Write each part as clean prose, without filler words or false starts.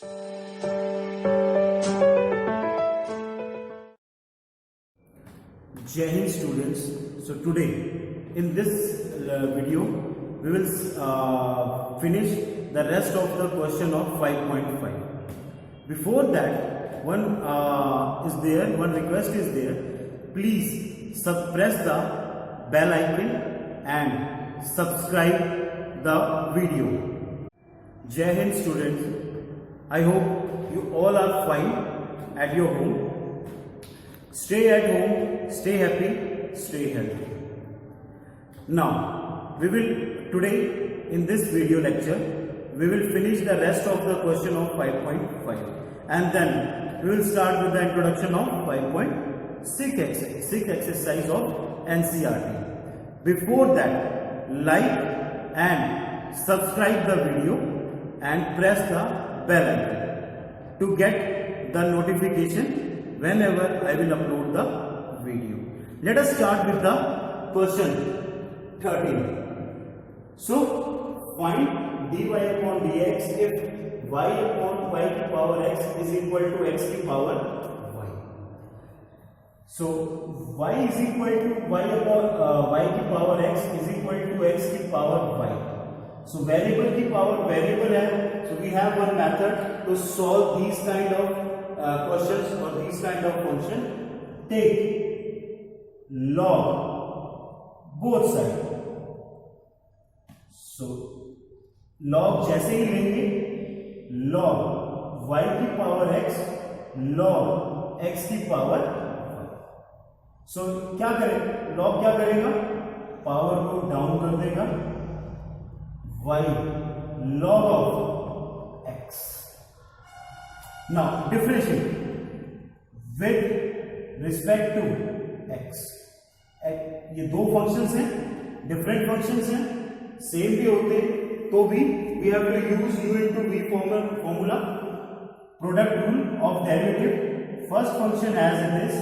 Jai Hind students. So today in this video we will finish the rest of the question of 5.5. Before that, one request is there. Please press the bell icon and subscribe the video. Jai Hind students. I hope you all are fine at your home. Stay at home, stay happy, stay healthy. Now, today in this video lecture, we will finish the rest of the question of 5.5 and then we will start with the introduction of 5.6 exercise of NCERT. Before that, like and subscribe the video and press the bell icon to get the notification whenever I will upload the video. Let us start with the question 13. So find dy upon dx if y upon y to power x is equal to x to power y. So y is equal to y upon y to power x is equal to x to power y. So variable की power variable है. So we have one method to solve these kind of questions or these kind of function. Take log both sides. So log जैसे ही लेंगे log y की power x log x की power y. So क्या करें, log क्या करेगा, power को down कर देगा, y log of x. Now differentiate with respect to x. ये दो फंक्शंस हैं, डिफरेंट फंक्शंस हैं, सेम भी होते तो भी we have to use u into v formula, product rule of derivative. First function as it is,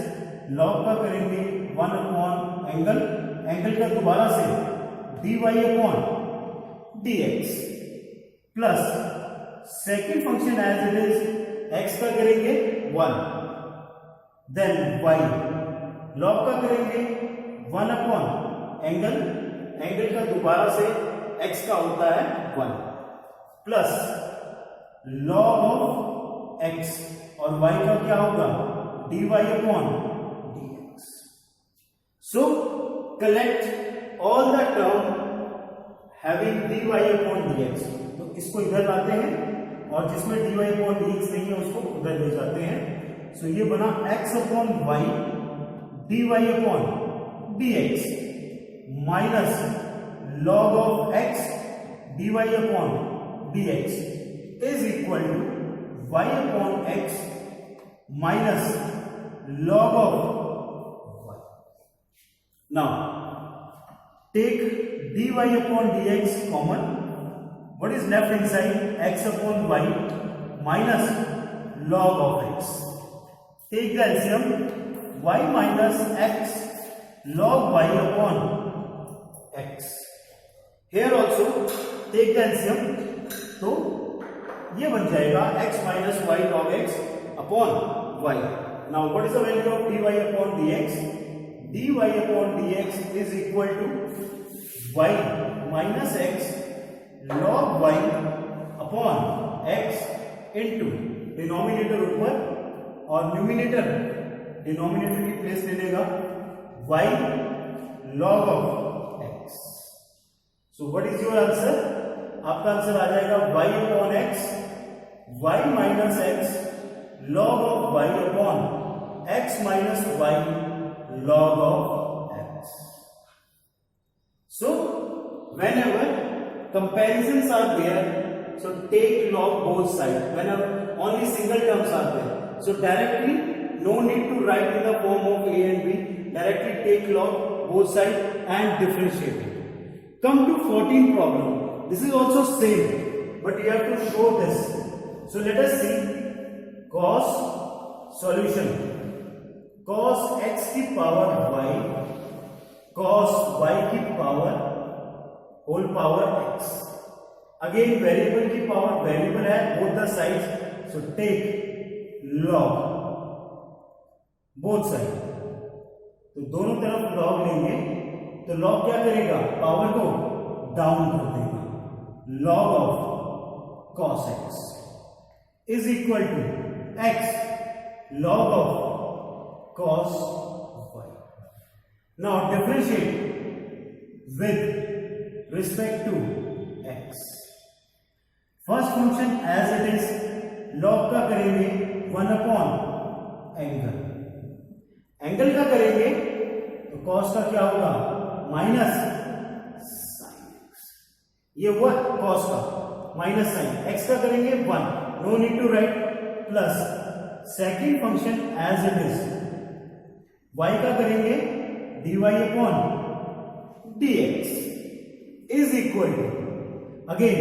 log का करेंगे 1 अपॉन एंगल का दोबारा से dy upon dx plus second function as it is x का करेंगे 1, देन y लॉग का करेंगे 1 upon angle का दोबारा से x का होता है 1 प्लस लॉग ऑफ x और y का क्या होगा dy upon dx. So collect all the term having dy upon dx. तो इसको इधर लाते हैं और जिसमें dy अपॉन dx नहीं है उसको उधर ले जाते हैं. सो ये बना x upon y dy upon dx minus log of x dy upon dx is equal to y upon x minus log of y. Now take dy upon dx common. What is left inside? X upon y minus log of x. Take the LCM. Y minus x log y upon x. Here also take the LCM. तो ये बन जाएगा x minus y log x upon y. Now what is the value of dy upon dx? dy upon dx is equal to y minus x log y upon x into denominator ऊपर और numerator denominator की place ले लेगा y log of x. So what is your answer? आपका answer आ जाएगा y upon x y minus x log of y upon x minus y log of x. So whenever comparisons are there, so take log both sides. Whenever only single terms are there, so directly no need to write in the form of a and b. Directly take log both sides and differentiate it. Come to 14 problem. This is also same, but you have to show this. So let us see cos solution. Cos x की power y cos y की power whole power x. Again variable की power variable है both the sides, so take log both side, तो दोनों तरफ log लेंगे तो log क्या करेगा, पावर को डाउन कर देगा। Log of cos x is equal to x log of cos y. Now differentiate with respect to x. First function as it is log का करेंगे 1 अपॉन एंगल, एंगल का करेंगे तो cos का क्या होगा माइनस साइन x, ये हुआ cos का माइनस साइन, x का करेंगे 1, no need to write, plus second function as it is y का करेंगे dy upon dx is equal to, again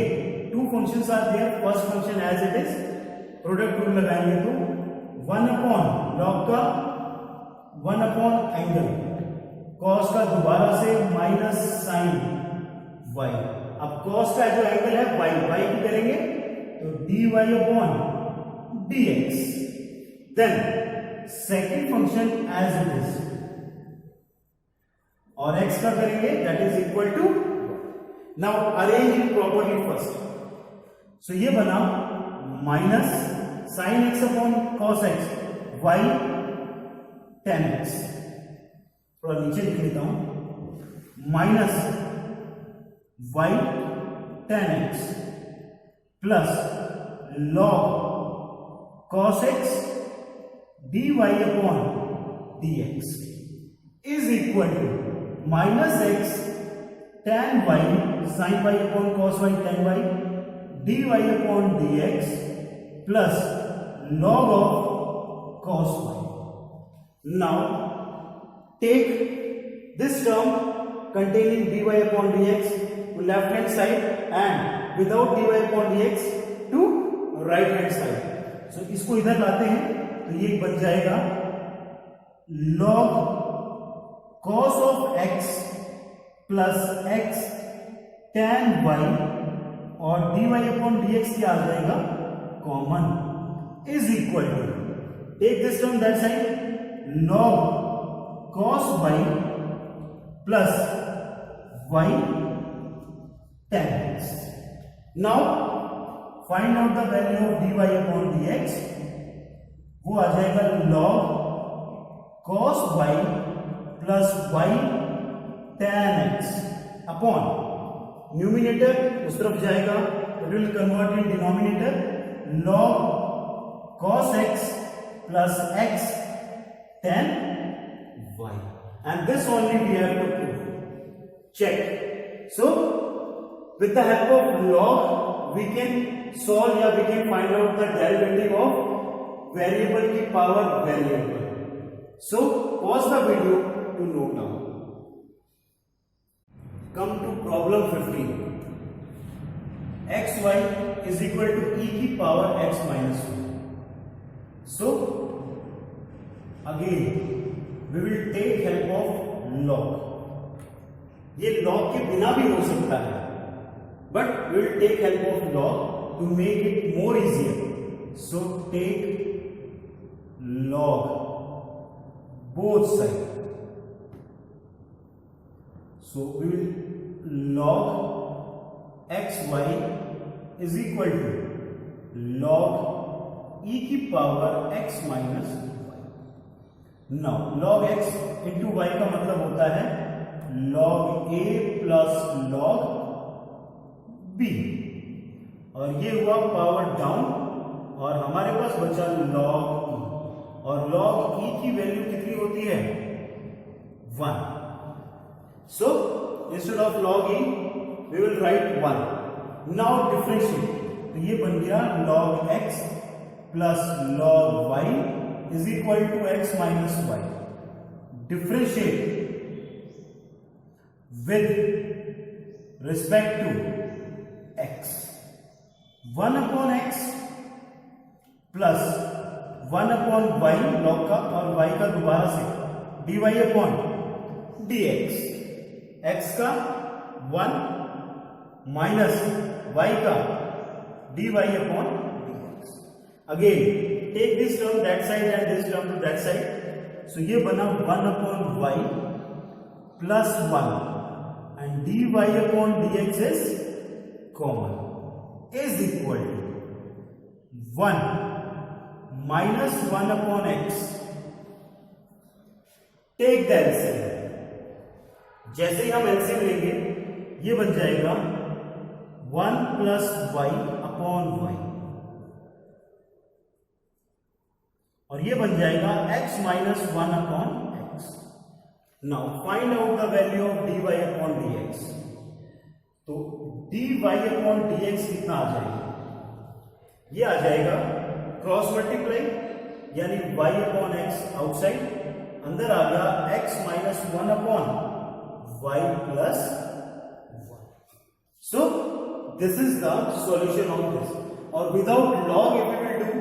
two functions are there, first function as it is, product rule लगाएंगे तो 1 upon log का 1 upon angle, cos का दोबारा से minus sign y, अब cos का जो एंगल है y की करेंगे तो dy upon dx, then second function as it is और x का करेंगे that is equal to, now arrange it properly first, so ये बना minus sine x upon cos x y tan x, थोड़ा नीचे लिख लेता हूं, minus y tan x plus log cos x dy upon dx is equal to minus x tan y sin y upon cos y tan y dy upon dx plus log of cos y. Now take this term containing dy upon dx to left hand side and without dy upon dx to right hand side. So इसको इधर लाते हैं तो ये बन जाएगा log cos of x plus x tan y और dy upon dx क्या आ जाएगा common, is equal to, take this term that side, log cos y plus y tan x. Now find out the value of dy upon dx, वो आ जाएगा log cos y plus y tan x upon numerator उस तरफ जाएगा it will convert in denominator log cos x plus x tan y, and this only we have to prove. Check. So with the help of log we can solve या we can find out the derivative of variable की power variable. So pause the video to note down. Come to problem 15. xy is equal to e की power x minus 1. So again we will take help of log. ये log के बिना भी हो सकता है, but we will take help of log to make it more easier. So take log both sides. So we will log xy is equal to log e की power x minus y. Now log x into y का मतलब होता है log a plus log b, और ये हुआ power down और हमारे पास बचा log e, और log e की वैल्यू कितनी होती है 1. So instead of log e we will write 1. Now differentiate, तो ये बन गया log x plus log y is equal to x minus y. Differentiate with respect to x. 1 upon x plus 1 upon y log का और y का दोबारा से dy upon dx. x का 1 माइनस y का dy upon dx. Again take this term that side and this term to that side, so ये बना 1/y plus 1 and dy upon dx is common is equal to 1 minus 1 upon x, take the LCM, जैसे ही हम LCM लेंगे ये बन जाएगा 1 plus y upon y और ये बन जाएगा x minus 1 upon x। Now find out the value of dy upon dx, तो dy अपॉन dx कितना आ जाएगा, ये आ जाएगा क्रॉस मल्टीप्लाई यानी y अपॉन x आउटसाइड, अंदर आ गया x minus 1 upon y plus 1। So this is the solution of this, और without log if you will do,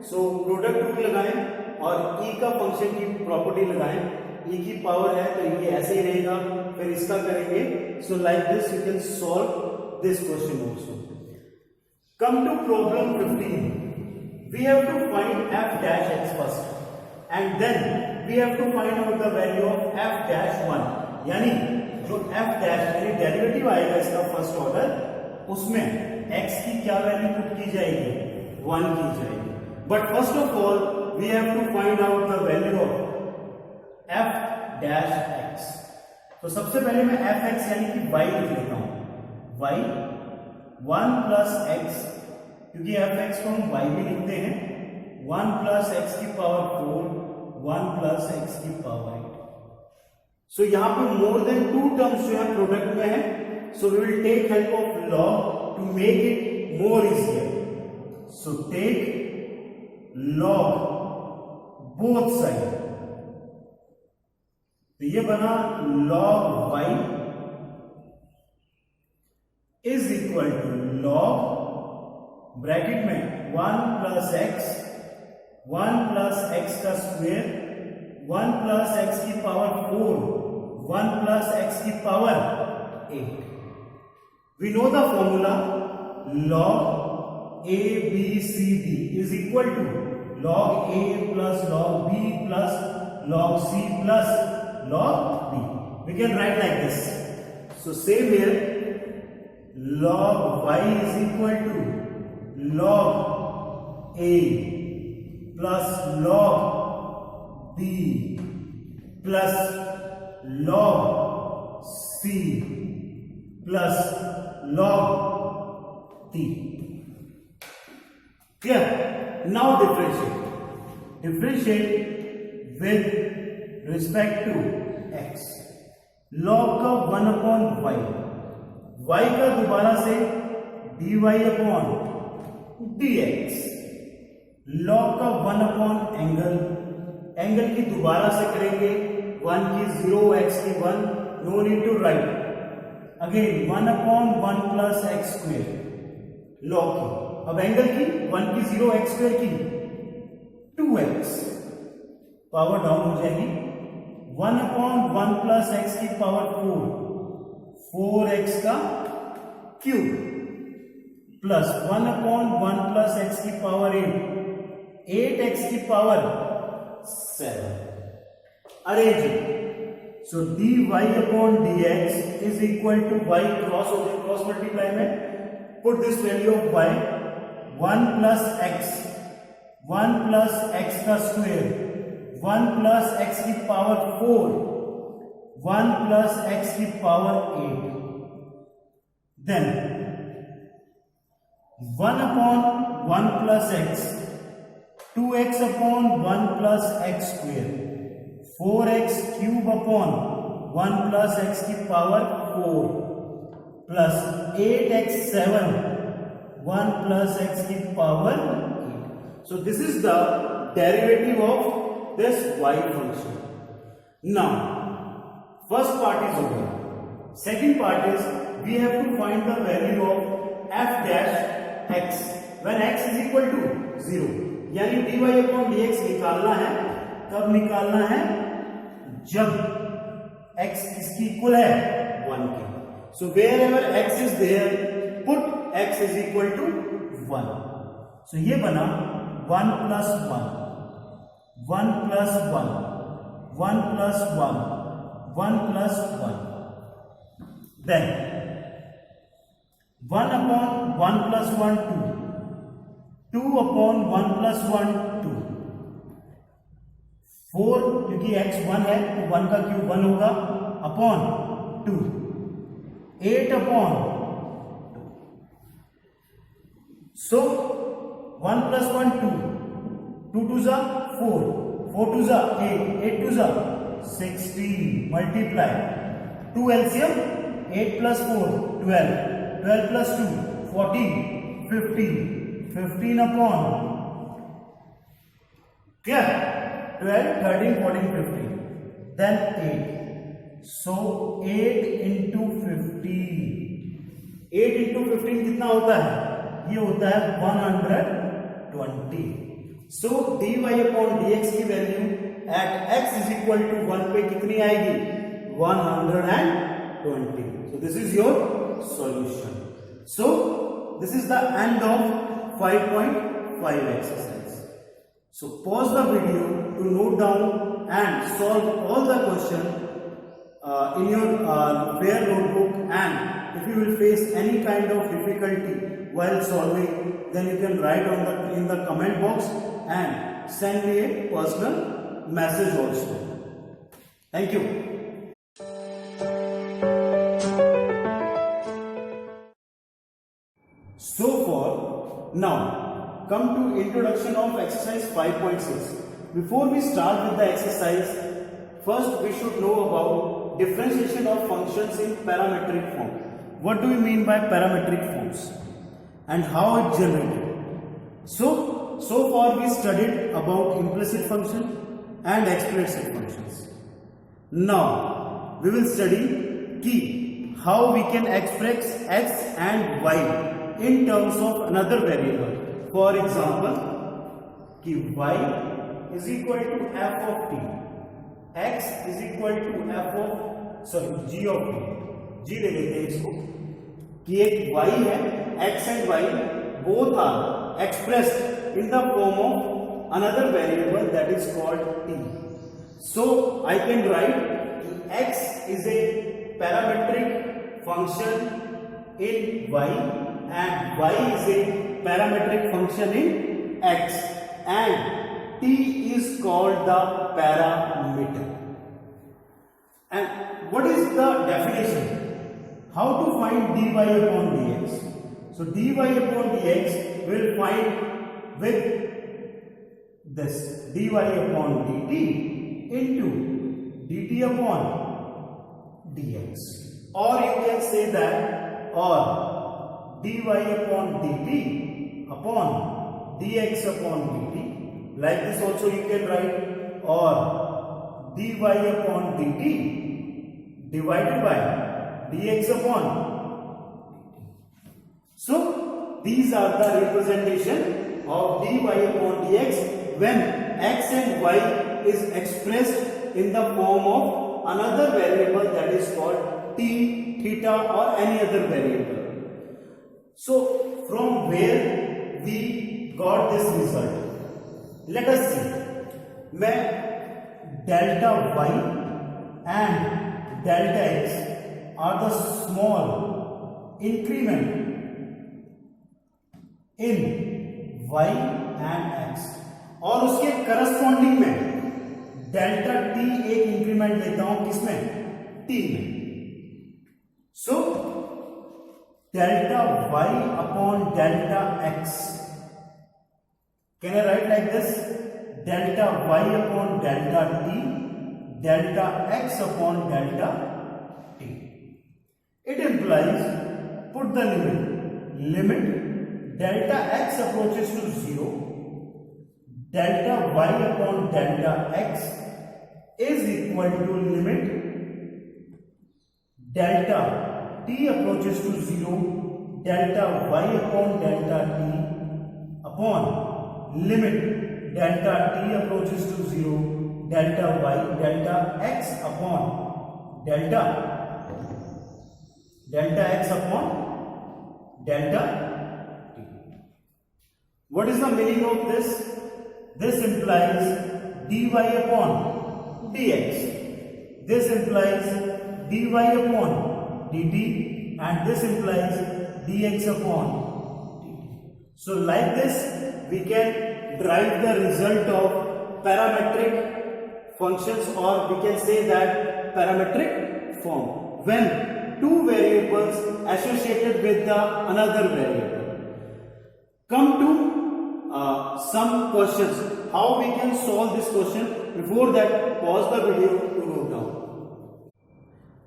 so product rule लगाएं और e का फंक्शन की प्रॉपर्टी लगाएं, e की पावर है तो ये ऐसे ही रहेगा, फिर इसका करेंगे, so like this you can solve this question also. Come to problem 15, we have to find f dash x first and then we have to find out the value of f dash 1, यानी जो f dash यानी derivative आएगा इसका first order, उसमें x की क्या value put की जाएगी, 1 की जाएगी। But first of all we have to find out the value of f dash x। तो सबसे पहले मैं f x यानी कि y लिख लेता हूं, y 1 प्लस x, क्योंकि f x को हम y भी लिखते हैं, 1 प्लस x की पावर 4, 1 प्लस x की पावर 8। सो यहां पे मोर देन 2 टर्म्स जो है प्रोडक्ट में है, so we will take help of log to make it more easier. So take log both side, तो ये बना log y is equal to log bracket में 1 प्लस x, 1 प्लस x का square, 1 plus x की power 4, 1 plus x की power 8। We know the formula log a b c d is equal to log a plus log b plus log c plus log b। We can write like this. So same here, log y is equal to log a plus log b plus log c plus log d. Clear? Now differentiate. Differentiate with respect to x, log का 1 upon y, y का दोबारा से dy upon dx, log का 1 upon angle, angle की दोबारा से करेंगे, 1 की 0, x की 1, no need to write, again 1 upon 1 plus x square, log की, अब एंगल की 1 की 0, x स्क्वायर की 2x, पावर डाउन हो जाएगी, 1 अपॉन 1 प्लस एक्स की पावर 4, 4x का cube plus 1 upon 1 plus x की पावर 8, 8x की power 7। Arrange, so dy upon dx is equal to y cross हो जाए, क्रॉस मल्टीप्लाई में put this value of y, 1 plus X, 1 plus X का square, 1 plus x की power 4, 1 plus x की power 8, then 1 upon 1 plus x, 2x upon 1 plus x square, 4x cube upon 1 plus x की power 4 plus 8x 7, 1 plus x की power 8। So this is the derivative of this y function. Now first part is over, second part is we have to find the value of f dash x when x is equal to 0, यानी dy upon dx निकालना है, कब निकालना है, जब x इसकी equal है 1 के। So wherever x is there, put x is equal to 1. So ये बना 1 plus 1, 1 plus 1, 1 plus 1, 1 plus 1. Then 1 upon 1 plus 1, 2. 2 upon 1 plus 1, 2. 4 क्योंकि x 1 है तो 1 का क्यूब 1 होगा upon 2. 8 upon 2. So 1 plus 1, 2. 2 2s are 4. 4 2s are 8. 8 2s are 16. Multiply. 2 LCM. 8 plus 4, 12. 12 plus 2, 14. 15. 15 upon. Clear? 12, 13, 14, 15. Then 8. So 8 into 15. 8 into 15 कितना होता है? ये होता है 120. So dy upon dx की value at x is equal to 1 पे कितनी आएगी? 120. So this is your solution. So this is the end of 5.5 exercise. So pause the video to note down and solve all the questions in your fair notebook, and if you will face any kind of difficulty while solving, then you can write on in the comment box and send me a personal message also. Thank you. So for now, come to introduction of exercise 5.6. Before we start with the exercise, first we should know about differentiation of functions in parametric form. What do we mean by parametric forms and how it's generated? So far we studied about implicit function and explicit functions. Now we will study how we can express x and y in terms of another variable. For example, y is equal to f of t, x is equal to g of t. g ले लेते हैं इसको कि एक y है, x and y both are expressed in the form of another variable that is called t. So I can write x is a parametric function in y and y is a parametric function in x, and t is called the parameter. And what is the definition? How to find dy upon dx? So dy upon dx will find with this dy upon dt into dt upon dx, or you can say that, or dy upon dt upon dx upon dt. Like this also you can write, or dy upon dt divided by dx upon dt. So these are the representation of dy upon dx when x and y is expressed in the form of another variable that is called t, theta, or any other variable. So from where we got this result? Let us see. मैं delta y and delta x are the small increment in y and x, और उसके corresponding में delta t एक increment लेता हूं किसमें? t में. सो delta y upon delta x, can I write like this? Delta y upon delta t, delta x upon delta t. It implies, put the limit delta x approaches to 0, delta y upon delta x is equal to limit delta t approaches to 0, delta y upon delta t upon limit delta t approaches to 0, delta x upon delta x upon delta t. What is the meaning of this? this implies dy upon dx. This implies dy upon dt, and this implies dx upon dt. So like this we can derive the result of parametric functions, or we can say that parametric form, when two variables associated with the another variable. Come to some questions. How we can solve this question? Before that, pause the video to note down.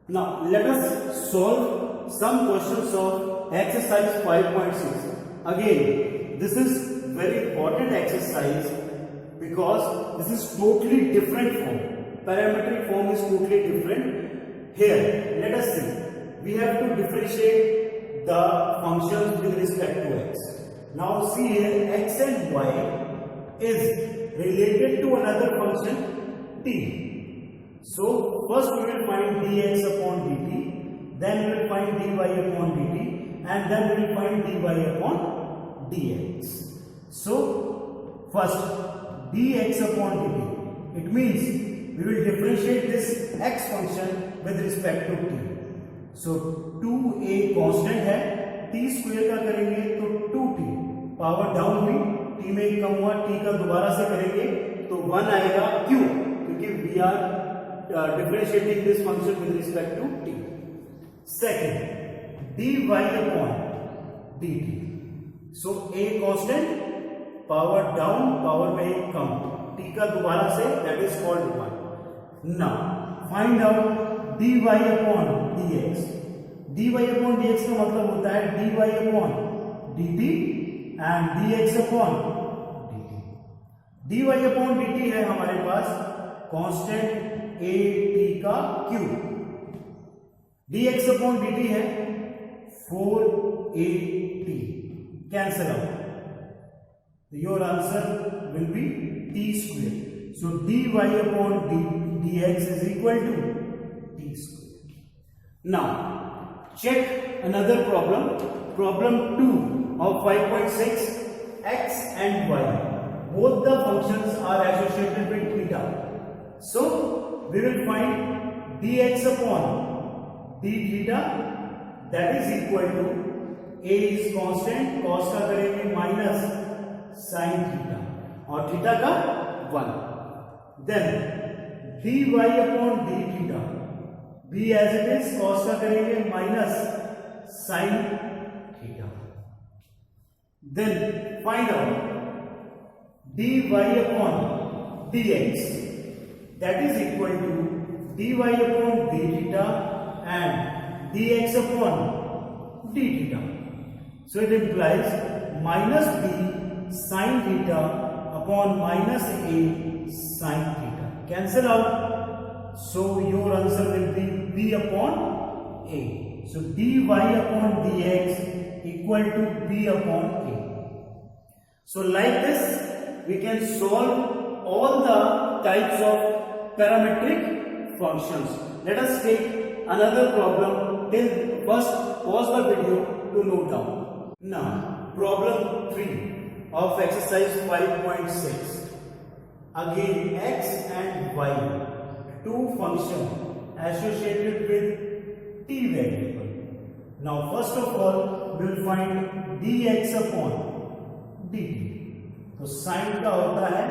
Now let us solve some questions of exercise 5.6. Again, this is very important exercise because this is totally different form. Parametric form is totally different. Here, let us see. We have to differentiate the functions with respect to x. Now see here, x and y is related to another function t. So first we will find dx upon dt, then we will find dy upon dt, and then we will find dy upon dx. So first dx upon dt, it means we will differentiate this x function with respect to t. So 2a constant है, t square का करेंगे तो 2t, power down हुई, t में एक कम हुआ, t का दोबारा से करेंगे तो 1 आएगा. क्यों? क्योंकि we are differentiating this function with respect to t. Second, dy upon dt. So a constant, power down, power में एक कम, t का दोबारा से, that is called 1. Now find out dy upon dx. dy upon dx का मतलब होता है dy upon dt and dx upon dt. dy upon dt है हमारे पास कांस्टेंट a t का क्यूब. dx upon dt है 4at. Cancel out. Your answer will be t square. So dy upon dx is equal to t square. Now check another problem. Problem 2 of 5.6. X and y, both the functions are associated with theta. So we will find dx upon d theta, that is equal to a is constant, cos का करेंगे minus sin theta और theta का 1. Then dy upon d theta, b as it is, cos का करेंगे minus sin theta. Then find out dy upon dx, that is equal to dy upon d theta and dx upon d theta. So it implies minus b sin theta upon minus a sin theta. Cancel out. So your answer will be b upon a. So dy upon dx equal to b upon a. So like this we can solve all the types of parametric functions. Let us take another problem. Till first pause the video to note down. Now problem 3 of exercise 5.6. Again x and y, two functions associated with t variable. Now first of all we will find dx upon dt. तो sin का होता है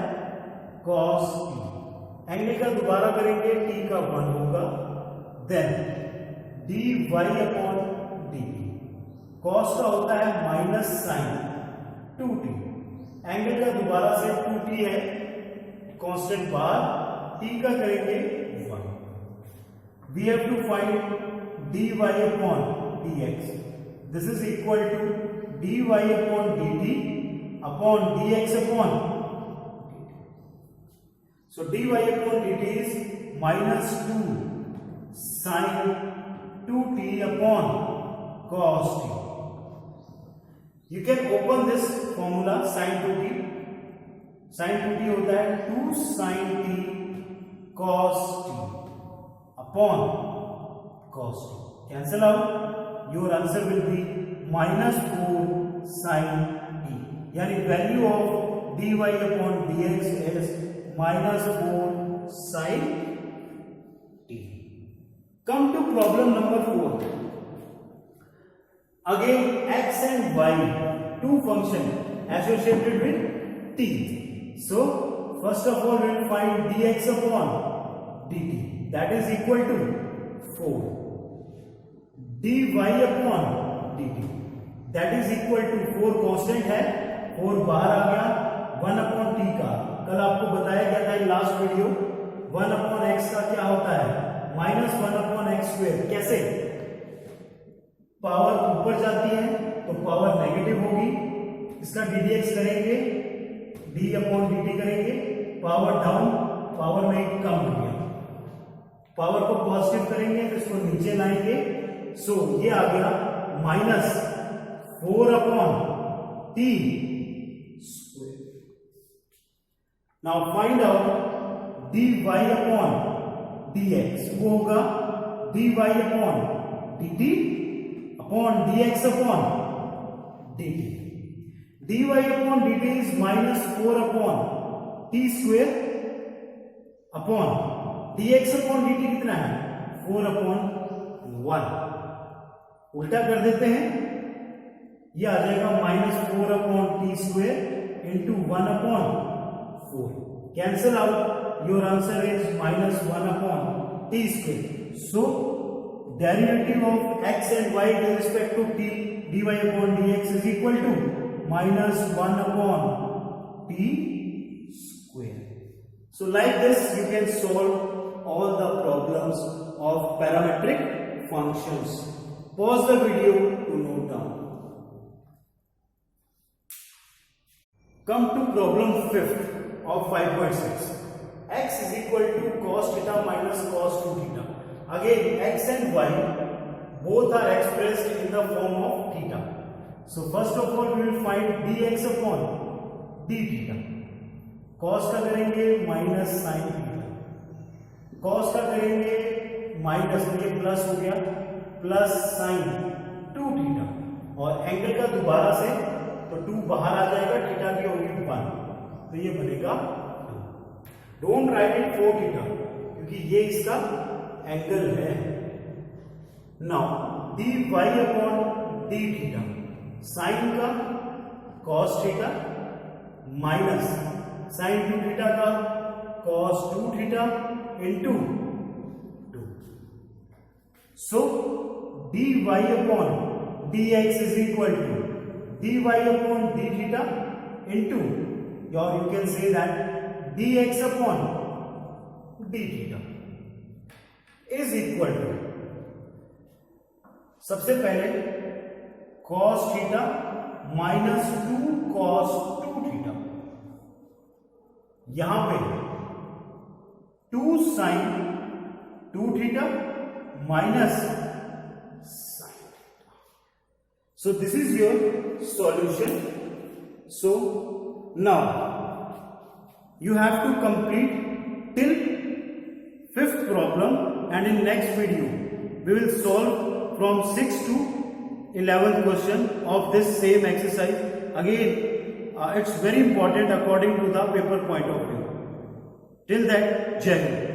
cos t. Angle का दोबारा करेंगे, t का 1 होगा. Then dy upon dt. cos का होता है माइनस sin 2t. एंगल का दोबारा से 2t है, कांस्टेंट बार, t का करेंगे 1. We have to find dy upon dx. This is equal to dy upon dt upon dx upon dt. So dy upon dt is minus 2 sin 2t upon cos t. You can open this formula sin 2t. sin 2t होता है 2 sin t cos t upon cos t. Cancel out. Your answer will be minus 4 sin t. यानी value of dy upon dx is minus 4 sin t. Come to problem number 4. Again x and y, two functions associated with t. So first of all we will find dx upon dt, that is equal to 4. dy upon dt, that is equal to 4 constant है, 4 बाहर आ गया, 1 upon T का कल आपको बताया गया था in last video, 1 upon x का क्या होता है माइनस 1 अपॉन एक्स स्क्वायर. कैसे? पावर ऊपर जाती है तो पावर नेगेटिव होगी, इसका ddx करेंगे, d अपॉन dt करेंगे, पावर डाउन, पावर में कम हो गया, पावर को पॉजिटिव करेंगे तो इसको नीचे लाएंगे. सो ये आ गया minus 4 upon t square. Now find out dy upon dx, वो होगा dy upon dt upon dx upon dt. dy upon dt is minus 4 upon t square upon dx upon dt कितना है 4 अपॉन 1. उल्टा कर देते हैं, यह आ जाएगा minus 4 upon T square into 1 upon 4. Cancel out, your answer is minus 1 upon T square. So derivative of x and y with respect to t dy upon dx is equal to minus 1 upon t square. So like this you can solve all the problems of parametric functions. Pause the video to note down. Come to problem 5th of 5.6. X is equal to cos theta minus cos 2 theta. Again x and y both are expressed in the form of theta. So first of all we will find dx upon d theta. Cos का करेंगे minus sine theta, cos का करेंगे minus, ये plus हो गया, plus sign 2 theta, और angle का दोबारा से तो 2 बाहर आ जाएगा, थीटा की होगी 1, तो ये बनेगा 2. डोंट राइट इट 4 थीटा क्योंकि ये इसका एंगल है. Now dy upon D theta, sine का cos theta minus sine 2 theta का cos 2 theta into 2. So dy upon dx is equal to dy upon d theta into, or you can say that dx upon d theta is equal to, सबसे पहले cos theta minus 2 cos 2 theta, यहां पे 2 sin 2 theta minus sin theta. So this is your solution. So now you have to complete till 5th problem, and in next video we will solve from 6th to 11th question of this same exercise. Again it's very important according to the paper point of view. Till that, Jai Hind.